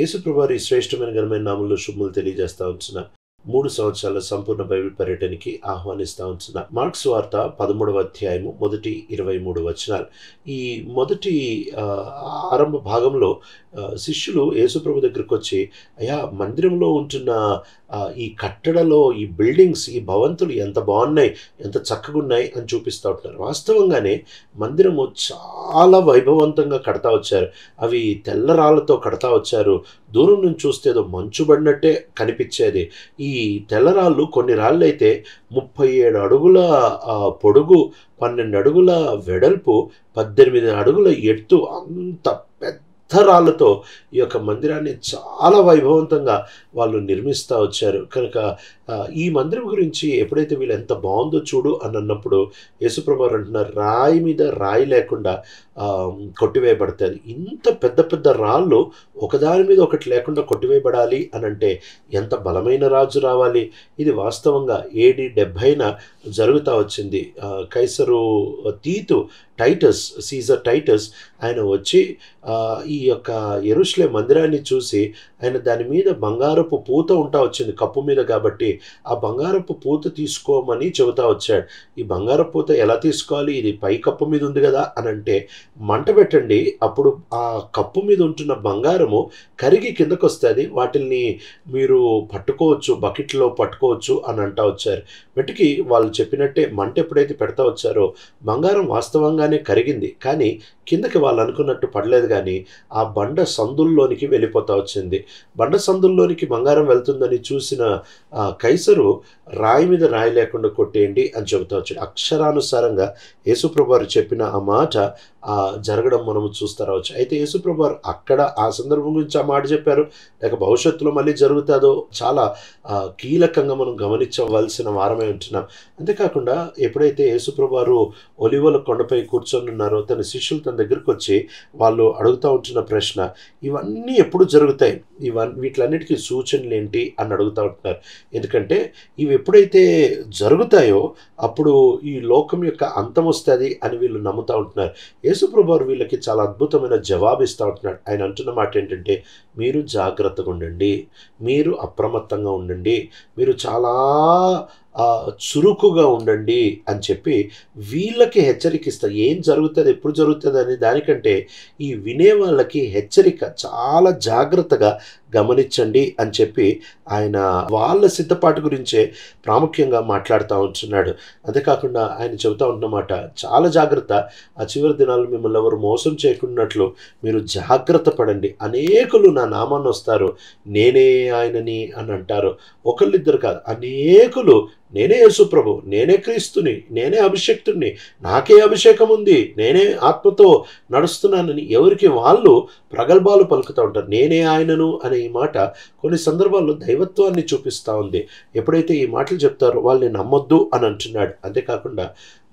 యేసుప్రభువారి శ్రేష్టమైన ఘనమైన నామంలో శుభములు తెలియజేస్తా ఉంటున్నా. 3 సంవత్సరాల సంపూర్ణ బైబిల్ పర్యటనకి ఆహ్వానిస్తా ఉంటున్నా. మార్క్స్ వార్త 13వ అధ్యాయము మొదటి 23 వచనాలు. ఈ మొదటి ఆరంభ భాగంలో శిష్యులు యేసుప్రభు దగ్గరికి వచ్చి, అయ్యా, మందిరంలో ఉంటున్న ఈ కట్టడలో ఈ బిల్డింగ్స్, ఈ భవంతులు ఎంత బాగున్నాయి, ఎంత చక్కగా ఉన్నాయి అని చూపిస్తూ ఉంటున్నారు. వాస్తవంగానే మందిరము చాలా వైభవవంతంగా కడతా వచ్చారు. అవి తెల్ల రాళ్ళతో కడతా వచ్చారు. దూరం నుంచి చూస్తే ఏదో మంచు పడినట్టే కనిపించేది. ఈ తెల్లరాళ్ళు కొన్ని రాళ్ళు అయితే 37 అడుగుల పొడుగు, 12 అడుగుల వెడల్పు, 18 అడుగుల ఎత్తు, అంత పెద్ద రాళ్ళతో ఈ యొక్క మందిరాన్ని చాలా వైభవంతంగా వాళ్ళు నిర్మిస్తూ వచ్చారు. కనుక ఈ మందిరం గురించి ఎప్పుడైతే వీళ్ళు ఎంత బాగుందో చూడు అని అన్నప్పుడు యేసుప్రభు అంటున్నారు, రాయి మీద రాయి లేకుండా కొట్టివేయబడుతుంది. ఇంత పెద్ద పెద్ద రాళ్ళు ఒకదాని మీద ఒకటి లేకుండా కొట్టివేయబడాలి అని అంటే ఎంత బలమైన రాజు రావాలి. ఇది వాస్తవంగా AD 70న జరుగుతూ వచ్చింది. కైసరు తీతు టైటస్, సీజర్ టైటస్, ఆయన వచ్చి ఈ యొక్క యెరూషలేము మందిరాన్ని చూసి ఆయన దాని మీద బంగారపు పూత ఉంటా వచ్చింది, కప్పు మీద. కాబట్టి ఆ బంగారపు పూత తీసుకోమని చెబుతా వచ్చాడు. ఈ బంగారపు పూత ఎలా తీసుకోవాలి, ఇది పై కప్పు మీద ఉంది కదా అని అంటే, మంట పెట్టండి, అప్పుడు ఆ కప్పు మీద ఉంటున్న బంగారము కరిగి కిందకు వస్తుంది, వాటిల్ని మీరు పట్టుకోవచ్చు, బకెట్లో పట్టుకోవచ్చు అని అంటా వచ్చారు. వెతికి వాళ్ళు చెప్పినట్టే మంట ఎప్పుడైతే పెడతా వచ్చారో బంగారం వాస్తవంగానే కరిగింది. కానీ కిందకి వాళ్ళు అనుకున్నట్టు పడలేదు, కానీ ఆ బండ సందుల్లోనికి వెళ్ళిపోతా వచ్చింది. బండ సందుల్లోనికి బంగారం వెళ్తుందని చూసిన కైసరు రాయి మీద రాయి లేకుండా కొట్టేయండి అని చెబుతా వచ్చాడు. అక్షరానుసారంగా యేసుప్రభు వారు చెప్పిన ఆ మాట జరగడం మనము చూస్తూ రావచ్చు. అయితే యేసుప్రభు వారు అక్కడ ఆ సందర్భం గురించి ఆ మాట చెప్పారు, లేక భవిష్యత్తులో మళ్ళీ జరుగుతుందో చాలా కీలకంగా మనం గమనించవలసిన వారమే ఉంటున్నాం. అంతేకాకుండా ఎప్పుడైతే యేసుప్రభు వారు ఒలివల కొండపై కూర్చొని ఉన్నారో, తన శిష్యులు తన దగ్గరికి వచ్చి వాళ్ళు అడుగుతూ ఉంటున్న ప్రశ్న, ఇవన్నీ ఎప్పుడు జరుగుతాయి, వీటిలన్నిటికీ సూచనలు ఏంటి అని అడుగుతూ ఉంటున్నారు. ఎందుకంటే ఇవి ఎప్పుడైతే జరుగుతాయో అప్పుడు ఈ లోకం యొక్క అంతం వస్తుంది అని వీళ్ళు నమ్ముతూ ఉంటున్నారు. యేసుప్రభు వారు వీళ్ళకి చాలా అద్భుతమైన జవాబు ఇస్తూ ఉంటున్నాడు. ఆయన అంటున్న మాట ఏంటంటే, మీరు జాగ్రత్తగా ఉండండి, మీరు అప్రమత్తంగా ఉండండి, మీరు చాలా చురుకుగా ఉండండి అని చెప్పి వీళ్ళకి హెచ్చరిక ఇస్తారు. ఏం జరుగుతుంది, ఎప్పుడు జరుగుతుంది అనే దానికంటే ఈ వినే వాళ్ళకి హెచ్చరిక, చాలా జాగ్రత్తగా గమనించండి అని చెప్పి ఆయన వాళ్ళ సిద్ధపాటు గురించే ప్రాముఖ్యంగా మాట్లాడుతూ ఉంటున్నాడు. అంతేకాకుండా ఆయన చెబుతూ ఉంటున్నమాట, చాలా జాగ్రత్త, ఆ చివరి దినాల్లో మిమ్మల్ని ఎవరు మోసం చేయకున్నట్లు మీరు జాగ్రత్త పడండి. అనేకులు నా నామాన్ని వస్తారు, నేనే ఆయనని అని అంటారు. ఒకళ్ళిద్దరు కాదు, అనేకులు నేనే యేసుప్రభు, నేనే క్రీస్తుని, నేనే అభిషేక్తుడిని, నాకే అభిషేకం ఉంది, నేనే ఆత్మతో నడుస్తున్నానని ఎవరికి వాళ్ళు ప్రగల్భాలు పలుకుతూ ఉంటారు. నేనే ఆయనను అనే ఈ మాట కొన్ని సందర్భాల్లో దైవత్వాన్ని చూపిస్తూ ఉంది. ఎప్పుడైతే ఈ మాటలు చెప్తారో వాళ్ళని నమ్మొద్దు అని అంటున్నాడు. అంతేకాకుండా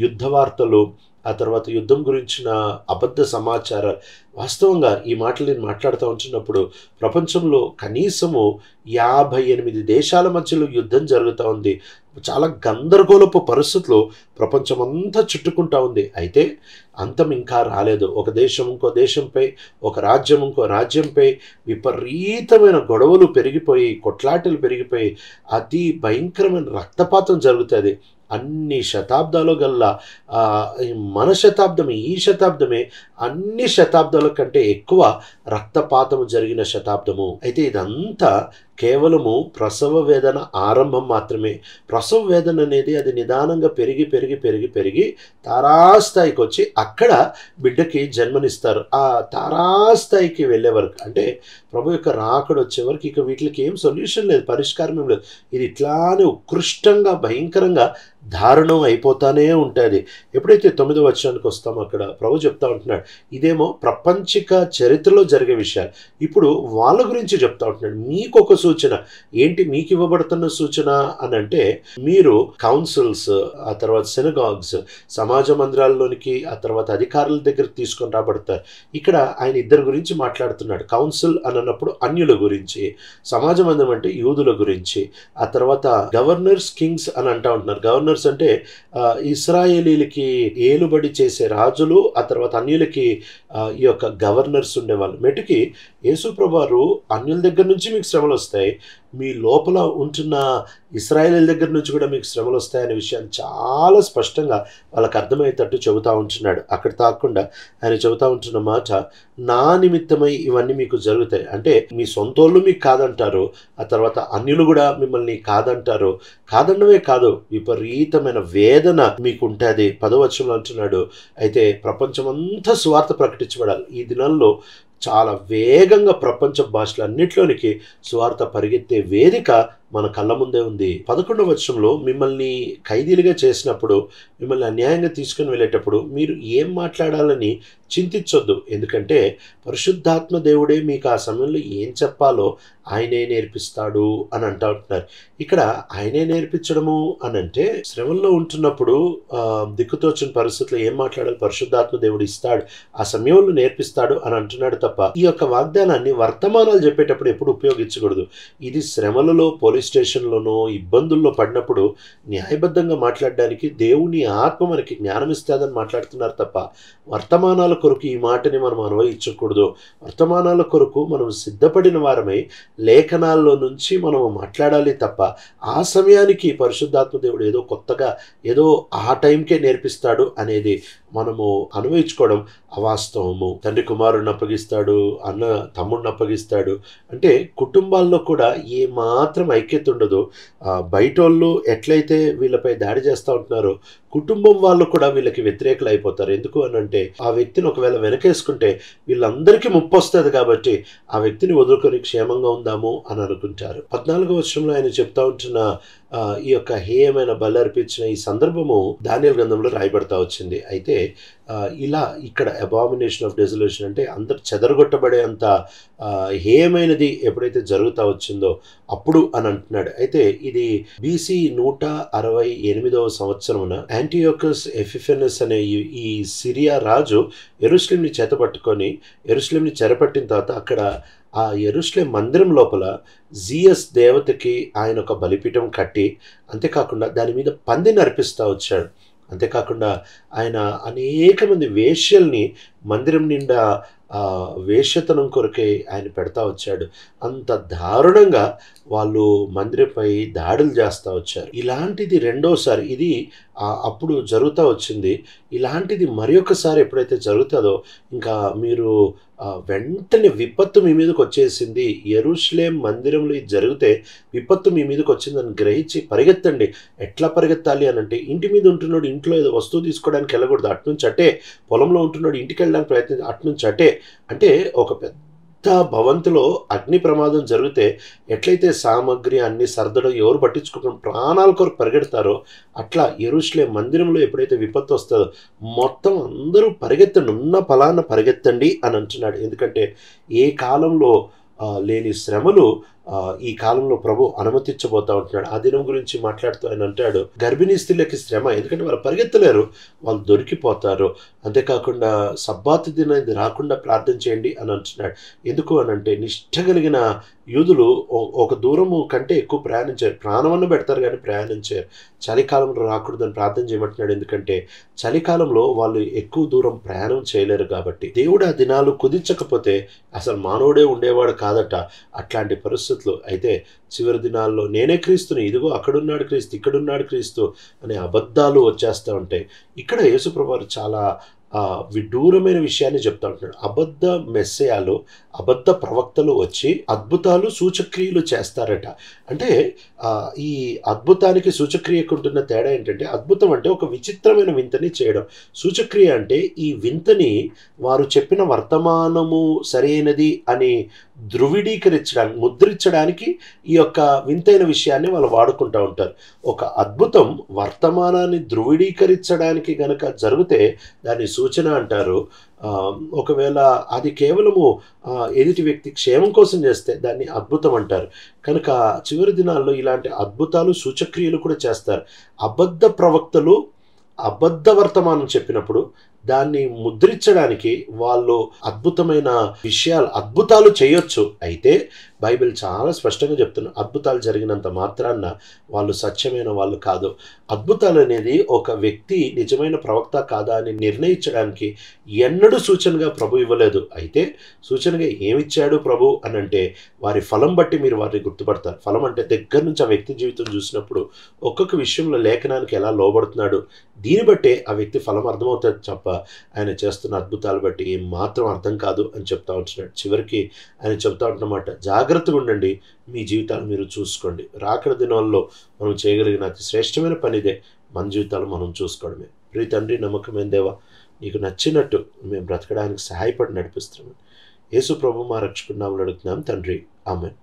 యుద్ధ వార్తలు, ఆ తర్వాత యుద్ధం గురించిన అబద్ధ సమాచారాలు, వాస్తవంగా ఈ మాటలు నేను మాట్లాడుతూ ఉంటున్నప్పుడు ప్రపంచంలో కనీసము 58 దేశాల మధ్యలో యుద్ధం జరుగుతూ ఉంది. చాలా గందరగోళపు పరిస్థితులు ప్రపంచమంతా చుట్టుకుంటా ఉంది. అయితే అంతం ఇంకా రాలేదు. ఒక దేశం ఇంకో దేశంపై, ఒక రాజ్యం ఇంకో రాజ్యంపై విపరీతమైన గొడవలు పెరిగిపోయి, కొట్లాటలు పెరిగిపోయి, అతి భయంకరమైన రక్తపాతం జరుగుతుంది. అన్ని శతాబ్దాలు గల్లా మన శతాబ్దమే, ఈ శతాబ్దమే అన్ని శతాబ్దాల కంటే ఎక్కువ రక్తపాతము జరిగిన శతాబ్దము. అయితే ఇదంతా కేవలము ప్రసవ వేదన ఆరంభం మాత్రమే. ప్రసవ వేదన అనేది అది నిదానంగా పెరిగి పెరిగి పెరిగి పెరిగి తారాస్థాయికి వచ్చి అక్కడ బిడ్డకి జన్మనిస్తారు. ఆ తారాస్థాయికి వెళ్ళే వరకు, అంటే ప్రభు యొక్క రాకడ వచ్చే వరకు ఇక వీటికి ఏం సొల్యూషన్ లేదు, పరిష్కారం ఏం లేదు. ఇది ఇట్లానే ఉత్కృష్టంగా భయంకరంగా దారుణం అయిపోతానే ఉంటుంది. ఎప్పుడైతే 9వ వచనానికి వస్తామో అక్కడ ప్రభు చెప్తా ఉంటున్నాడు, ఇదేమో ప్రపంచిక చరిత్రలో జరిగే విషయాలు. ఇప్పుడు వాళ్ళ గురించి చెప్తా ఉంటున్నాడు. మీకు ఒక సూచన ఏంటి, మీకు ఇవ్వబడుతున్న సూచన అని అంటే, మీరు కౌన్సిల్స్, ఆ తర్వాత సినగాగ్స్, సమాజ మందిరాల్లోనికి, ఆ తర్వాత అధికారుల దగ్గర తీసుకొని రాబడతారు. ఇక్కడ ఆయన ఇద్దరు గురించి మాట్లాడుతున్నాడు. కౌన్సిల్ అని అన్నప్పుడు అన్యుల గురించి, సమాజ మందిరం అంటే యూదుల గురించి, ఆ తర్వాత గవర్నర్స్, కింగ్స్ అని అంటూ ఉంటున్నారు. గవర్నర్స్ అంటే ఇస్రాయేలీలకి ఏలుబడి చేసే రాజులు, ఆ తర్వాత అన్యులకి ఈ యొక్క గవర్నర్స్ ఉండేవాళ్ళు. మెటుకి యేసు ప్రభువారు అన్యుల దగ్గర నుంచి మీకు శ్రమలు వస్తాయి, మీ లోపల ఉంటున్న ఇశ్రాయేలీయుల దగ్గర నుంచి కూడా మీకు శ్రమలు వస్తాయనే విషయాన్ని చాలా స్పష్టంగా వాళ్ళకి అర్థమయ్యేటట్టు చెబుతూ ఉంటున్నాడు. అక్కడ తాకుండా ఆయన చెబుతూ ఉంటున్న మాట, నా నిమిత్తమై ఇవన్నీ మీకు జరుగుతాయి. అంటే మీ సొంతోళ్ళు మీకు కాదంటారు, ఆ తర్వాత అన్యులు కూడా మిమ్మల్ని కాదంటారు. కాదనడమే కాదు, విపరీతమైన వేదన మీకు ఉంటుంది. 10వ వచనంలో అంటున్నాడు, అయితే ప్రపంచమంతా సువార్త ప్రకటించబడాలి. ఈ దినాల్లో చాలా వేగంగా ప్రపంచ భాషలన్నిటిలోనికి సువార్త పరిగెత్తే వేదిక మన కళ్ళ ముందే ఉంది. 11వ వచనంలో, మిమ్మల్ని ఖైదీలుగా చేసినప్పుడు, మిమ్మల్ని అన్యాయంగా తీసుకుని వెళ్ళేటప్పుడు మీరు ఏం మాట్లాడాలని చింతించొద్దు, ఎందుకంటే పరిశుద్ధాత్మ దేవుడే మీకు ఆ సమయంలో ఏం చెప్పాలో ఆయనే నేర్పిస్తాడు అని అంటూ ఉంటున్నారు. ఇక్కడ ఆయనే నేర్పించడము అని అంటే, శ్రమంలో ఉంటున్నప్పుడు దిక్కుతోచిన పరిస్థితుల్లో ఏం మాట్లాడాలి పరిశుద్ధాత్మ దేవుడు ఇస్తాడు, ఆ సమయంలో నేర్పిస్తాడు అని అంటున్నాడు తప్ప, ఈ యొక్క వాగ్దానాన్ని వర్తమానాలు చెప్పేటప్పుడు ఎప్పుడు ఉపయోగించకూడదు. ఇది శ్రమలలో, పోలీస్ స్టేషన్లోనో ఇబ్బందుల్లో పడినప్పుడు న్యాయబద్ధంగా మాట్లాడడానికి దేవుని ఆత్మ మనకి జ్ఞానం ఇస్తుందని మాట్లాడుతున్నారు తప్ప, వర్తమానాల కొరకు ఈ మాటని మనం అన్వయించకూడదు. వర్తమానాల కొరకు మనం సిద్ధపడిన వారమై లేఖనాల్లో నుంచి మనం మాట్లాడాలి తప్ప, ఆ సమయానికి పరిశుద్ధాత్మ దేవుడు ఏదో కొత్తగా ఏదో ఆ టైంకే నేర్పిస్తాడు అనేది మనము అన్వయించుకోవడం అవాస్తవము. తండ్రి కుమారుడిని అప్పగిస్తాడు, అన్న తమ్ముడిని అప్పగిస్తాడు అంటే కుటుంబాల్లో కూడా ఏ మాత్రం ఐక్యత ఉండదు. బయటోళ్ళు ఎట్లయితే వీళ్ళపై దాడి చేస్తూ ఉంటున్నారో కుటుంబం వాళ్ళు కూడా వీళ్ళకి వ్యతిరేకులు అయిపోతారు. ఎందుకు అని అంటే, ఆ వ్యక్తిని ఒకవేళ వెనకేసుకుంటే వీళ్ళందరికీ ముప్పు వస్తుంది కాబట్టి ఆ వ్యక్తిని వదులుకొని క్షేమంగా ఉందాము అని అనుకుంటారు. 14వ వచనంలో ఆయన చెప్తా ఉంటున్న ఈ యొక్క హేయమైన బలి అర్పించిన ఈ సందర్భము దానియేలు గ్రంథంలో రాయబడతా వచ్చింది. అయితే ఇలా ఇక్కడ అబామినేషన్ ఆఫ్ డెసొల్యూషన్ అంటే అందరు చెదరగొట్టబడే అంత హేయమైనది ఎప్పుడైతే జరుగుతూ వచ్చిందో అప్పుడు అని అంటున్నాడు. అయితే ఇది BC 168వ సంవత్సరమున యాంటియోకస్ ఎపిఫెనస్ అనే ఈ సిరియా రాజు యెరూషలేంని చేతపట్టుకొని యెరూషలేంని చెరపట్టిన తర్వాత అక్కడ ఆ యెరూషలేం మందిరం లోపల జీయస్ దేవతకి ఆయన ఒక బలిపీఠం కట్టి, అంతేకాకుండా దాని మీద పందిని అర్పిస్తూ వచ్చాడు. అంతేకాకుండా ఆయన అనేక మంది వేశ్యల్ని మందిరం నిండా వేశ్యతనం కొరకే ఆయన పెడతా వచ్చాడు. అంత దారుణంగా వాళ్ళు మందిరంపై దాడులు చేస్తూ వచ్చారు. ఇలాంటిది రెండోసారి ఇది అప్పుడు జరుగుతూ వచ్చింది. ఇలాంటిది మరి ఒకసారి ఎప్పుడైతే జరుగుతుందో ఇంకా మీరు వెంటనే విపత్తు మీ మీదకి వచ్చేసింది, యెరూషలేం మందిరంలో ఇది జరిగితే విపత్తు మీ మీదకి వచ్చిందని గ్రహించి పరిగెత్తండి. ఎట్లా పరిగెత్తాలి అని అంటే, ఇంటి మీద ఉంటున్నాడు ఇంట్లో ఏదో వస్తువు తీసుకోవడానికి వెళ్ళకూడదు, అట్నుంచి అటే. పొలంలో ఉంటున్నాడు ఇంటికి వెళ్ళడానికి ప్రయత్నం, అట్నుంచి అటే. అంటే ఒక పెద్ద భవంతిలో అగ్ని ప్రమాదం జరిగితే ఎట్లయితే సామగ్రి అన్ని సర్దడం ఎవరు పట్టించుకోకుండా ప్రాణాల కొరకు పరిగెడతారో, అట్లా యెరూషలేం మందిరంలో ఎప్పుడైతే విపత్తు వస్తుందో మొత్తం అందరూ పరిగెత్తండి, ఉన్న ఫలాన పరిగెత్తండి అని అంటున్నాడు. ఎందుకంటే ఏ కాలంలో లేని శ్రమలు ఈ కాలంలో ప్రభు అనుమతించబోతా ఉంటున్నాడు. ఆ దినం గురించి మాట్లాడుతూ ఆయన అంటాడు, గర్భిణీ స్త్రీలకి శ్రమ, ఎందుకంటే వాళ్ళు పరిగెత్తలేరు, వాళ్ళు దొరికిపోతారు. అంతేకాకుండా సబ్బాతు దినం ఇది రాకుండా ప్రార్థన చేయండి అని అంటున్నాడు. ఎందుకు అని అంటే, నిష్ఠ కలిగిన యూదులు ఒక దూరము కంటే ఎక్కువ ప్రయాణించారు, ప్రాణమన్న పెడతారు కానీ ప్రయాణించారు. చలికాలంలో రాకూడదని ప్రార్థన చేయమంటున్నాడు. ఎందుకంటే చలికాలంలో వాళ్ళు ఎక్కువ దూరం ప్రయాణం చేయలేరు కాబట్టి. దేవుడు ఆ దినాలు కుదించకపోతే అసలు మానవుడే ఉండేవాడు కాదట. అట్లాంటి పరిస్థితులు అయితే చివరి దినాల్లో నేనే క్రీస్తుని, ఇదిగో అక్కడున్నాడు క్రీస్తు, ఇక్కడున్నాడు క్రీస్తు అనే అబద్ధాలు వచ్చేస్తూ ఉంటాయి. ఇక్కడ యేసుప్రభువారు చాలా విడ్డూరమైన విషయాన్ని చెప్తా ఉంటున్నాడు. అబద్ధ మెస్సయాలు, అబద్ధ ప్రవక్తలు వచ్చి అద్భుతాలు సూచక్రియలు చేస్తారట. అంటే ఈ అద్భుతానికి సూచక్రియకు ఉంటున్న తేడా ఏంటంటే, అద్భుతం అంటే ఒక విచిత్రమైన వింతని చేయడం, సూచక్రియ అంటే ఈ వింతని వారు చెప్పిన వర్తమానము సరైనది అని ధృవీకరించడానికి, ముద్రించడానికి ఈ యొక్క వింతైన విషయాన్ని వాళ్ళు వాడుకుంటూ ఉంటారు. ఒక అద్భుతం వర్తమానాన్ని ధృవీకరించడానికి గనక జరిగితే దాన్ని సూచన అంటారు. ఒకవేళ అది కేవలము ఎదుటి వ్యక్తి క్షేమం కోసం చేస్తే దాన్ని అద్భుతం అంటారు. కనుక చివరి దినాల్లో ఇలాంటి అద్భుతాలు సూచక్రియలు కూడా చేస్తారు. అబద్ధ ప్రవక్తలు అబద్ధ వర్తమానం చెప్పినప్పుడు దాన్ని ముద్రించడానికి వాళ్ళు అద్భుతమైన విషయాలు, అద్భుతాలు చేయొచ్చు. అయితే బైబిల్ చాలా స్పష్టంగా చెప్తున్న అద్భుతాలు జరిగినంత మాత్రాన వాళ్ళు సత్యమైన వాళ్ళు కాదు. అద్భుతాలు అనేది ఒక వ్యక్తి నిజమైన ప్రవక్త కాదా అని నిర్ణయించడానికి ఎన్నడూ సూచనగా ప్రభు ఇవ్వలేదు. అయితే సూచనగా ఏమిచ్చాడు ప్రభు అని అంటే వారి ఫలం బట్టి మీరు వారిని గుర్తుపడతారు. ఫలం అంటే దగ్గర నుంచి ఆ వ్యక్తి జీవితం చూసినప్పుడు ఒక్కొక్క విషయంలో లేఖనానికి ఎలా లోబడుతున్నాడు, దీన్ని బట్టే ఆ వ్యక్తి ఫలం అర్థమవుతుంది తప్ప ఆయన చేస్తున్న అద్భుతాలు బట్టి ఏం మాత్రం అర్థం కాదు అని చెప్తా ఉంటున్నాడు. చివరికి ఆయన చెప్తా ఉంటున్నమాట, జాగ్రత్తగా ఉండండి, మీ జీవితాలు మీరు చూసుకోండి. రాకడ దినాల్లో మనం చేయగలిగిన అతి శ్రేష్టమైన పనిదే మన జీవితాలు మనం చూసుకోవడమే. ప్రియ తండ్రి, నమ్మకమైన దేవా, నీకు నచ్చినట్టు మేము బ్రతకడానికి సహాయపడి నడిపిస్తున్నాం. యేసు ప్రభు మా రక్షకుడి నామములో అడుగుతున్నాం తండ్రి, ఆమేన్.